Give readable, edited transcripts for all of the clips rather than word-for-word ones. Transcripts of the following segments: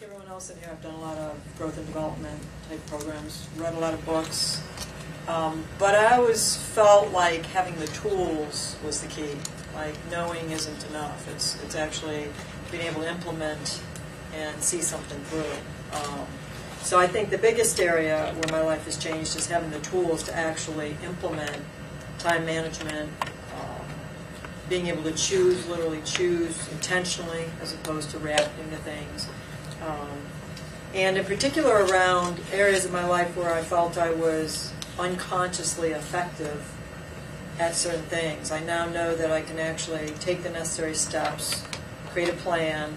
like everyone else in here, I've done a lot of growth and development type programs, read a lot of books, but I always felt like having the tools was the key. Like knowing isn't enough. It's actually being able to implement and see something through. So I think the biggest area where my life has changed is having the tools to actually implement time management, being able to choose, literally choose intentionally as opposed to reacting to things. And in particular around areas of my life where I felt I was unconsciously effective at certain things. I now know that I can actually take the necessary steps, create a plan,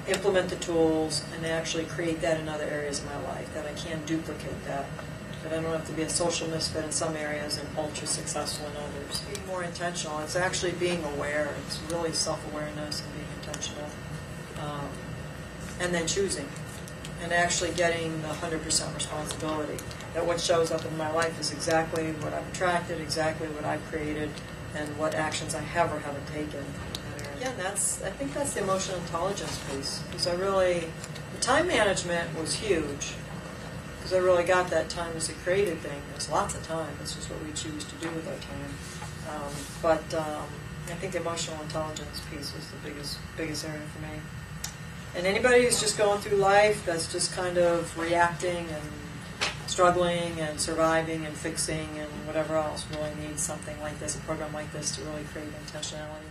implement the tools, and actually create that in other areas of my life, that I can duplicate that. That I don't have to be a social misfit in some areas and ultra successful in others. Being more intentional, it's actually being aware. It's really self-awareness and being intentional. And then choosing. And actually getting the 100% responsibility. That what shows up in my life is exactly what I've attracted, exactly what I've created, and what actions I have or haven't taken. Yeah, and I think that's the emotional intelligence piece. Because the time management was huge. Because I really got that time as a creative thing. There's lots of time. It's just what we choose to do with our time. But I think the emotional intelligence piece was the biggest area for me. And anybody who's just going through life that's just kind of reacting and struggling and surviving and fixing and whatever else really needs something like this, a program like this, to really create intentionality.